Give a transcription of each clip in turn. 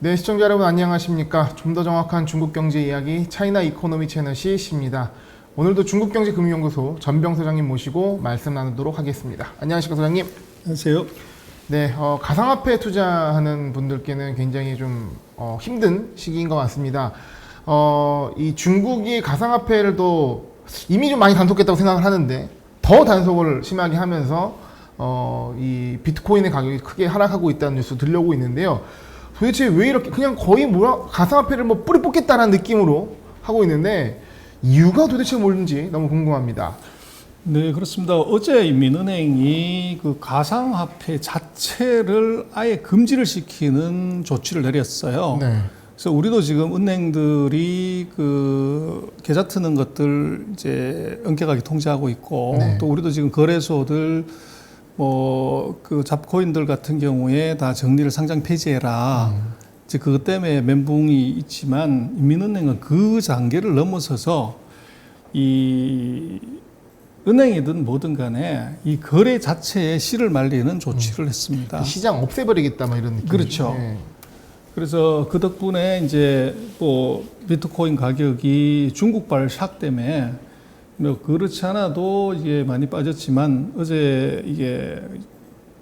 네, 시청자 여러분 안녕하십니까? 좀 더 정확한 중국 경제 이야기 차이나 이코노미 채널 CC입니다. 오늘도 중국경제금융연구소 전병 소장님 모시고 말씀 나누도록 하겠습니다. 안녕하십니까, 소장님? 안녕하세요. 네, 가상화폐 투자하는 분들께는 굉장히 좀 힘든 시기인 것 같습니다. 이 중국이 가상화폐를 또 이미 좀 많이 단속했다고 생각을 하는데 더 단속을 심하게 하면서 이 비트코인의 가격이 크게 하락하고 있다는 뉴스 들려오고 있는데요. 도대체 왜 이렇게 그냥 거의 가상화폐를 뭐 뿌리 뽑겠다는 느낌으로 하고 있는데 이유가 도대체 뭔지 너무 궁금합니다. 네, 그렇습니다. 어제 민은행이 그 가상화폐 자체를 아예 금지를 시키는 조치를 내렸어요. 네. 그래서 우리도 지금 은행들이 그 계좌 트는 것들 이제 엄격하게 통제하고 있고, 네. 또 우리도 지금 거래소들 그 잡코인들 같은 경우에 다 정리를 상장 폐지해라. 이제 그것 때문에 멘붕이 있지만 민은행은 그 단계를 넘어서서 이 은행이든 뭐든 간에 이 거래 자체에 씨를 말리는 조치를 했습니다. 시장 없애버리겠다 막 이런 느낌. 그렇죠. 네. 그래서 그 덕분에 이제 뭐 비트코인 가격이 중국발 샥 때문에 뭐 그렇지 않아도 이게 많이 빠졌지만 어제 이게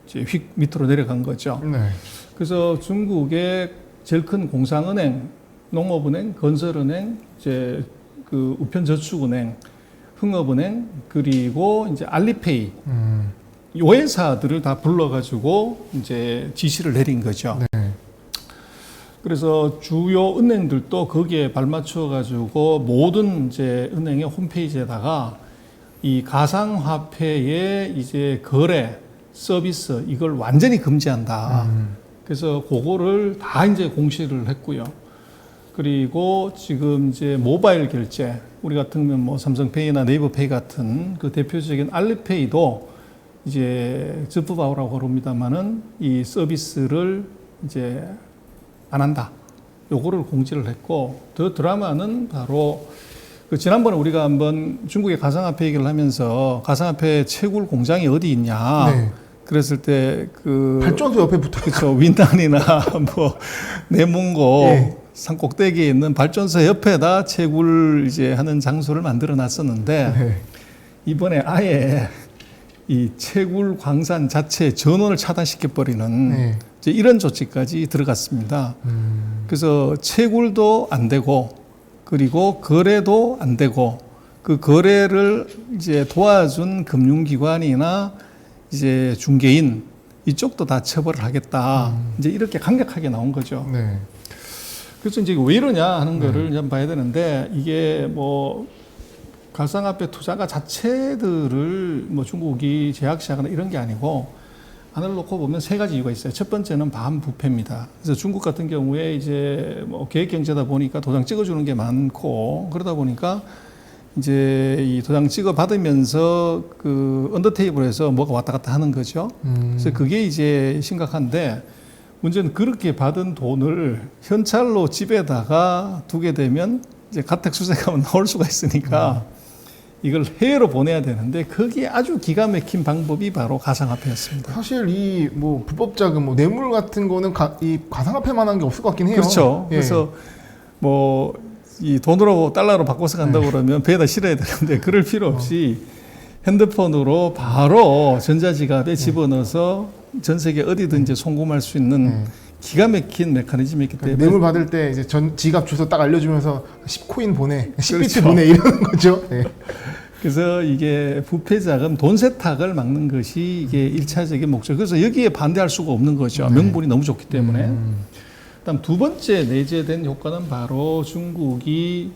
이제 휙 밑으로 내려간 거죠. 네. 그래서 중국의 제일 큰 공상은행, 농업은행, 건설은행, 이제 그 우편저축은행, 흥업은행, 그리고 이제 알리페이 요 회사들을 다 불러가지고 이제 지시를 내린 거죠. 네. 그래서 주요 은행들도 거기에 발맞춰가지고 모든 이제 은행의 홈페이지에다가 이 가상화폐의 이제 거래 서비스 이걸 완전히 금지한다. 그래서 그거를 다 이제 공시를 했고요. 그리고 지금 이제 모바일 결제, 우리 같은 경우 뭐 삼성페이나 네이버페이 같은 그 대표적인 알리페이도 이제 저프바오라고 그럽니다만은 이 서비스를 이제 안 한다. 요거를 공지를 했고, 더 드라마는 바로 그 지난번에 우리가 한번 중국의 가상화폐 얘기를 하면서 가상화폐 채굴 공장이 어디 있냐. 네. 그랬을 때 그 발전소 옆에 붙어. 그렇죠. 윈난이나 뭐 내몽고 네. 산 꼭대기에 있는 발전소 옆에다 채굴 이제 하는 장소를 만들어 놨었는데 네. 이번에 아예 이 채굴 광산 자체 전원을 차단시켜 버리는 네. 이제 이런 조치까지 들어갔습니다. 그래서 채굴도 안 되고 그리고 거래도 안 되고 그 거래를 이제 도와준 금융기관이나 이제 중개인 이쪽도 다 처벌을 하겠다. 이제 이렇게 강력하게 나온 거죠. 네. 그래서 이제 왜 이러냐 하는 거를 좀 봐야 되는데 이게 뭐 가상화폐 투자가 자체들을 뭐 중국이 제약시하거나 이런 게 아니고 안을 놓고 보면 세 가지 이유가 있어요. 첫 번째는 반부패입니다. 그래서 중국 같은 경우에 이제 뭐 계획 경제다 보니까 도장 찍어주는 게 많고 그러다 보니까 이제 이 도장 찍어 받으면서 그 언더테이블에서 뭐가 왔다 갔다 하는 거죠. 그래서 그게 이제 심각한데 문제는 그렇게 받은 돈을 현찰로 집에다가 두게 되면 이제 가택 수색하면 나올 수가 있으니까 이걸 해외로 보내야 되는데 거기에 아주 기가 막힌 방법이 바로 가상화폐였습니다. 사실 이 뭐 불법 자금, 뭐 뇌물 같은 거는 이 가상화폐만한 게 없을 것 같긴 해요. 그렇죠. 예. 그래서 뭐 이 돈으로 달러로 바꿔서 간다고 그러면 배에다 실어야 되는데 그럴 필요 없이 핸드폰으로 바로 전자지갑에 집어넣어서 전 세계 어디든지 송금할 수 있는 기가 막힌 메커니즘이 있기 때문에 뇌물 받을 때 이제 전 지갑 주소 딱 알려주면서 10코인 보내, 10비트 그렇죠. 보내 이러는 거죠. 네. 그래서 이게 부패 자금, 돈 세탁을 막는 것이 이게 일차적인 목적. 그래서 여기에 반대할 수가 없는 거죠. 명분이 너무 좋기 때문에. 그다음 두 번째 내재된 효과는 바로 중국이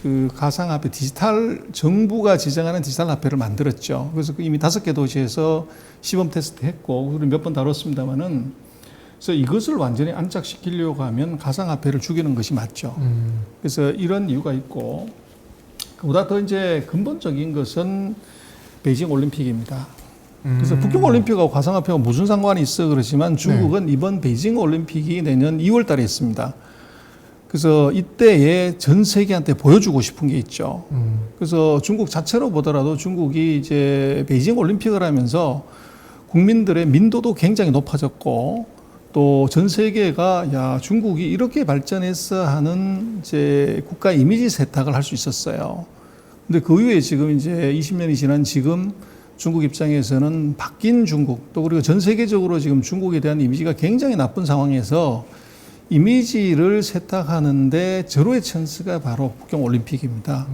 그 가상화폐 디지털 정부가 지정하는 디지털 화폐를 만들었죠. 그래서 이미 5개 도시에서 시범 테스트 했고 그리고 몇 번 다뤘습니다만은 그래서 이것을 완전히 안착시키려고 하면 가상화폐를 죽이는 것이 맞죠. 그래서 이런 이유가 있고 그보다 더 이제 근본적인 것은 베이징 올림픽입니다. 그래서 북경 올림픽하고 가상화폐가 무슨 상관이 있어 그러지만 중국은 이번 베이징 올림픽이 내년 2월 달에 있습니다. 그래서 이때에 전 세계한테 보여주고 싶은 게 있죠. 그래서 중국 자체로 보더라도 중국이 이제 베이징 올림픽을 하면서 국민들의 민도도 굉장히 높아졌고 또 전 세계가 야 중국이 이렇게 발전했어 하는 이제 국가 이미지 세탁을 할 수 있었어요. 근데 그 이후에 지금 이제 20년이 지난 지금 중국 입장에서는 바뀐 중국 또 그리고 전 세계적으로 지금 중국에 대한 이미지가 굉장히 나쁜 상황에서 이미지를 세탁하는데 절호의 찬스가 바로 북경 올림픽입니다.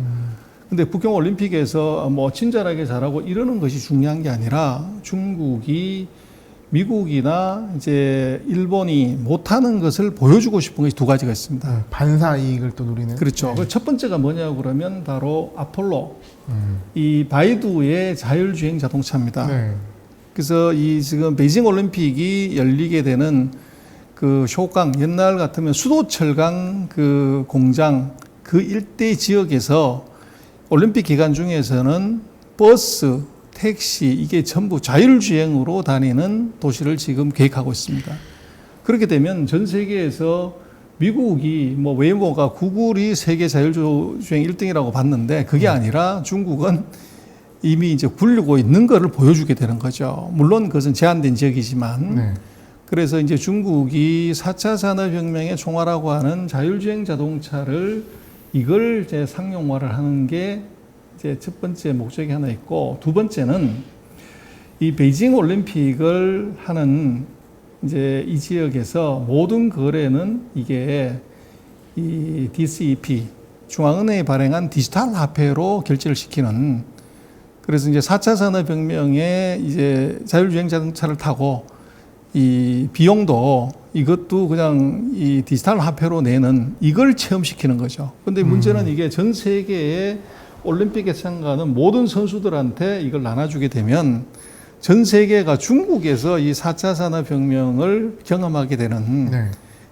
근데 북경 올림픽에서 뭐 친절하게 잘하고 이러는 것이 중요한 게 아니라 중국이 미국이나 이제 일본이 못하는 것을 보여주고 싶은 것이 두 가지가 있습니다. 반사 이익을 또 누리는. 그렇죠. 그 첫 번째가 뭐냐고 그러면 바로 아폴로, 이 바이두의 자율주행 자동차입니다. 네. 그래서 이 지금 베이징 올림픽이 열리게 되는 그 쇼강, 옛날 같으면 수도철강 그 공장 그 일대 지역에서 올림픽 기간 중에서는 버스, 택시 이게 전부 자율주행으로 다니는 도시를 지금 계획하고 있습니다. 그렇게 되면 전 세계에서 미국이 뭐 웨이모가 구글이 세계 자율주행 1등이라고 봤는데 그게 아니라 중국은 이미 이제 굴리고 있는 것을 보여주게 되는 거죠. 물론 그것은 제한된 지역이지만 네. 그래서 이제 중국이 4차 산업혁명의 총괄라고 하는 자율주행 자동차를 이걸 이제 상용화를 하는 게 이제 첫 번째 목적이 하나 있고 두 번째는 이 베이징 올림픽을 하는 이제 이 지역에서 모든 거래는 이게 이 DCEP 중앙은행이 발행한 디지털 화폐로 결제를 시키는 그래서 이제 4차 산업혁명에 이제 자율주행 자동차를 타고 이 비용도 이것도 그냥 이 디지털 화폐로 내는 이걸 체험시키는 거죠. 근데 문제는 이게 전 세계의 올림픽에 참가하는 모든 선수들한테 이걸 나눠주게 되면 전 세계가 중국에서 이 4차 산업혁명을 경험하게 되는 네.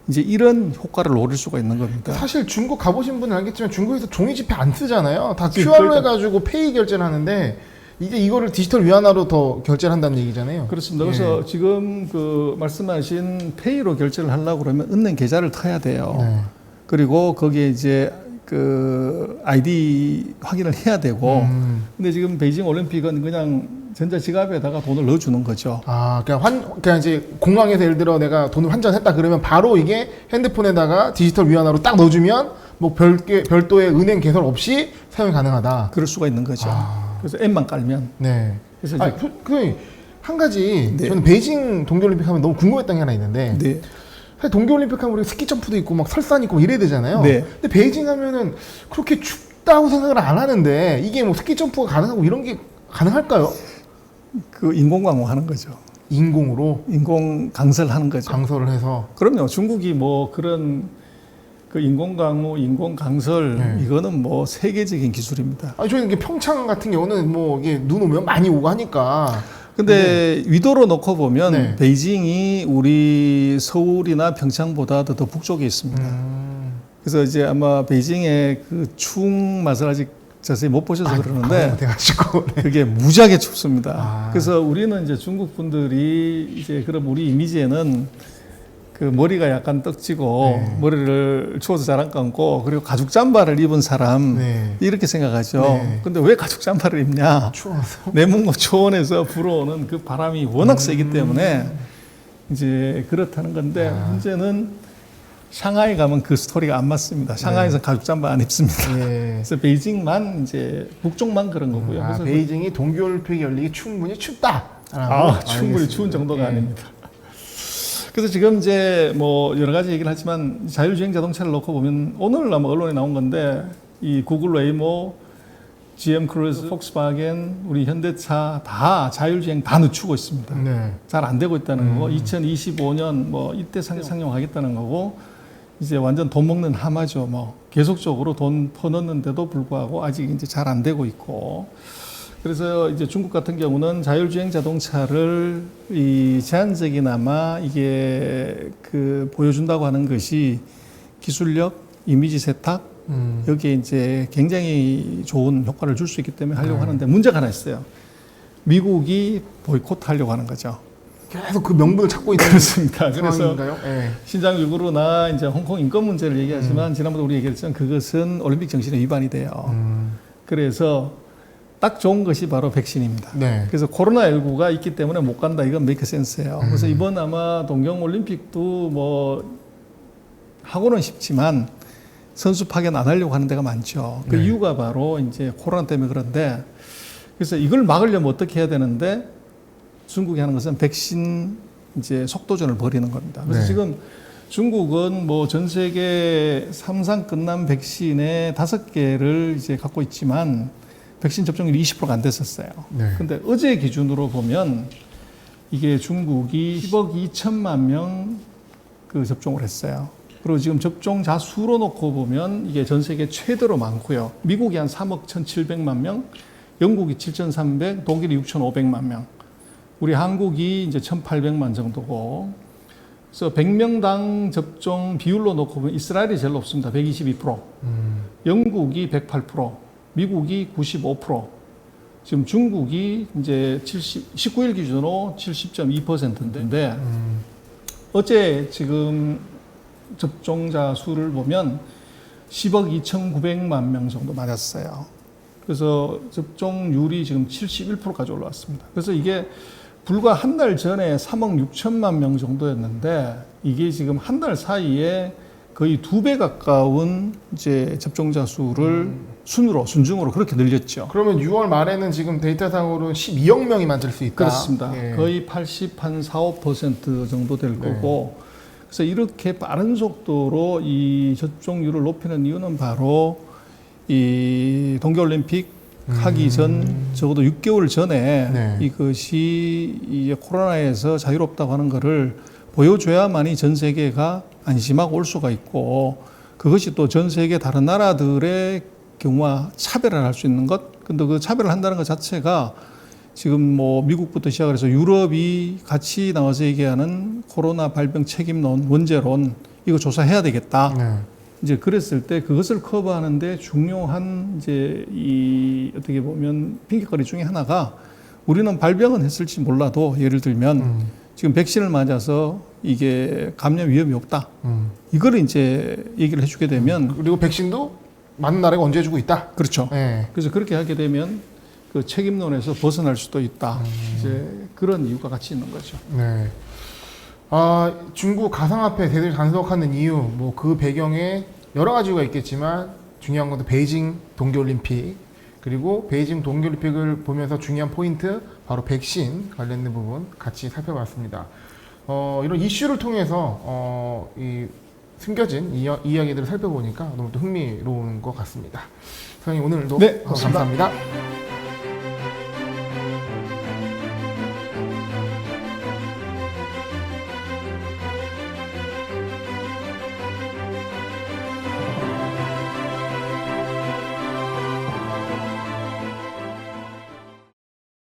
이제 이런 효과를 노릴 수가 있는 겁니다. 사실 중국 가보신 분은 알겠지만 중국에서 종이 지폐 안 쓰잖아요. 다 지금 QR로 그러니까. 해가지고 페이 결제를 하는데 이제 이거를 디지털 위안화로 더 결제를 한다는 얘기잖아요. 그렇습니다. 예. 그래서 지금 그 말씀하신 페이로 결제를 하려고 그러면 은행 계좌를 터야 돼요. 네. 그리고 거기에 이제 그 아이디 확인을 해야 되고 근데 지금 베이징 올림픽은 그냥 전자지갑에다가 돈을 넣어주는 거죠. 아, 그냥 이제 공항에서 예를 들어 내가 돈을 환전했다 그러면 바로 이게 핸드폰에다가 디지털 위안화로 딱 넣어주면 뭐 별도의 은행 개설 없이 사용이 가능하다. 그럴 수가 있는 거죠. 그래서 앱만 깔면. 네. 그래서 아, 한 가지 네. 저는 베이징 동계올림픽 하면 너무 궁금했던 게 하나 있는데 네. 사실 동계올림픽 하면 우리 스키 점프도 있고 막 설산 있고 이래야 되잖아요. 네. 근데 베이징 하면은 그렇게 춥다고 생각을 안 하는데 이게 뭐 스키 점프가 가능하고 이런 게 가능할까요? 그 인공광호 하는 거죠. 인공으로 인공 강설하는 거죠. 강설을 해서. 그럼요. 중국이 뭐 그런 그 인공광호, 인공강설 네. 이거는 뭐 세계적인 기술입니다. 아니 저희는 이게 평창 같은 경우는 뭐 이게 눈 오면 많이 오고 하니까. 근데 위도로 놓고 보면 네. 베이징이 우리 서울이나 평창보다 더 북쪽에 있습니다. 그래서 이제 아마 베이징의 그 추운 맛을 아직 자세히 못 보셔서 그러는데 돼가지고. 네. 그게 무지하게 춥습니다. 아. 그래서 우리는 이제 중국 분들이 이제 그럼 우리 이미지에는 그 머리가 약간 떡지고 네. 머리를 추워서 잘 안 감고 그리고 가죽 잠바를 입은 사람 네. 이렇게 생각하죠. 네. 근데 왜 가죽 잠바를 입냐? 추워서. 내문고 초원에서 불어오는 그 바람이 워낙 세기 때문에 이제 그렇다는 건데 문제는 샹하이 가면 그 스토리가 안 맞습니다. 샹하이에서 가죽 잠바 안 입습니다. 예. 그래서 베이징만 이제 북쪽만 그런 거고요. 아, 그래서 베이징이 동계올림픽이 열리기 충분히 춥다. 충분히 추운 정도가 예. 아닙니다. 그래서 지금 이제 뭐 여러 가지 얘기를 하지만 자율주행 자동차를 놓고 보면 오늘 아마 언론에 나온 건데 이 구글 웨이모, GM 크루즈, 폭스바겐, 우리 현대차 다 자율주행 다 늦추고 있습니다. 네. 잘 안 되고 있다는 거고 2025년 뭐 이때 상용하겠다는 거고 이제 완전 돈 먹는 하마죠. 뭐 계속적으로 돈 퍼넣는데도 불구하고 아직 이제 잘 안 되고 있고 그래서 이제 중국 같은 경우는 자율주행 자동차를 이 제한적이나마 이게 그 보여준다고 하는 것이 기술력, 이미지 세탁 여기에 이제 굉장히 좋은 효과를 줄 수 있기 때문에 하려고 하는데 문제가 하나 있어요. 미국이 보이콧 하려고 하는 거죠. 계속 그 명분을 찾고 있는 그렇습니다. 그래서 상황인가요? 예. 신장 유구르나 이제 홍콩 인권 문제를 얘기하지만 지난번에 우리 얘기했지만 그것은 올림픽 정신의 위반이 돼요. 그래서 딱 좋은 것이 바로 백신입니다. 네. 그래서 코로나19가 있기 때문에 못 간다. 이건 메이크 센스예요. 그래서 이번 아마 동경올림픽도 뭐 하고는 싶지만 선수 파견 안 하려고 하는 데가 많죠. 그 네. 이유가 바로 이제 코로나 때문에 그런데 그래서 이걸 막으려면 어떻게 해야 되는데 중국이 하는 것은 백신 이제 속도전을 벌이는 겁니다. 그래서 네. 지금 중국은 뭐 전 세계 3상 끝난 백신의 5개를 이제 갖고 있지만 백신 접종률이 20%가 안 됐었어요. 네. 근데 어제 기준으로 보면 이게 중국이 10억 2천만 명 그 접종을 했어요. 그리고 지금 접종자 수로 놓고 보면 이게 전 세계 최대로 많고요. 미국이 한 3억 1,700만 명, 영국이 7,300, 독일이 6,500만 명, 우리 한국이 이제 1,800만 정도고, 그래서 100명당 접종 비율로 놓고 보면 이스라엘이 제일 높습니다. 122%, 영국이 108%, 미국이 95%, 지금 중국이 이제 19일 기준으로 70.2%인데, 어제 지금 접종자 수를 보면 10억 2,900만 명 정도 맞았어요. 그래서 접종률이 지금 71%까지 올라왔습니다. 그래서 이게 불과 한 달 전에 3억 6천만 명 정도였는데 이게 지금 한 달 사이에 거의 2배 가까운 이제 접종자 수를 순중으로 그렇게 늘렸죠. 그러면 6월 말에는 지금 데이터상으로 12억 명이 만들 수 있다. 그렇습니다. 예. 거의 4~5% 정도 될 거고, 그래서 이렇게 빠른 속도로 이 접종률을 높이는 이유는 바로 이 동계올림픽 하기 전 적어도 6개월 전에 네. 이것이 이제 코로나에서 자유롭다고 하는 것을 보여줘야만이 전 세계가 안심하고 올 수가 있고, 그것이 또 전 세계 다른 나라들의 경우와 차별을 할 수 있는 것. 근데 그 차별을 한다는 것 자체가 지금 뭐 미국부터 시작을 해서 유럽이 같이 나와서 얘기하는 코로나 발병 책임론, 원죄론, 이거 조사해야 되겠다. 네. 이제 그랬을 때 그것을 커버하는데 중요한 이제 이 어떻게 보면 핑계거리 중에 하나가, 우리는 발병은 했을지 몰라도 예를 들면 지금 백신을 맞아서 이게 감염 위험이 없다. 이걸 이제 얘기를 해주게 되면, 그리고 백신도 맞는 나라가 언제 해주고 있다. 그렇죠. 네. 그래서 그렇게 하게 되면 그 책임론에서 벗어날 수도 있다. 이제 그런 이유가 같이 있는 거죠. 네. 중국 가상화폐 대들 단속하는 이유, 뭐 그 배경에 여러 가지가 있겠지만 중요한 건 베이징 동계올림픽, 그리고 베이징 동계올림픽을 보면서 중요한 포인트 바로 백신 관련된 부분 같이 살펴봤습니다. 이런 이슈를 통해서 이 숨겨진 이야기들을 살펴보니까 너무 또 흥미로운 것 같습니다. 선생님 오늘도 네, 고맙습니다. 감사합니다.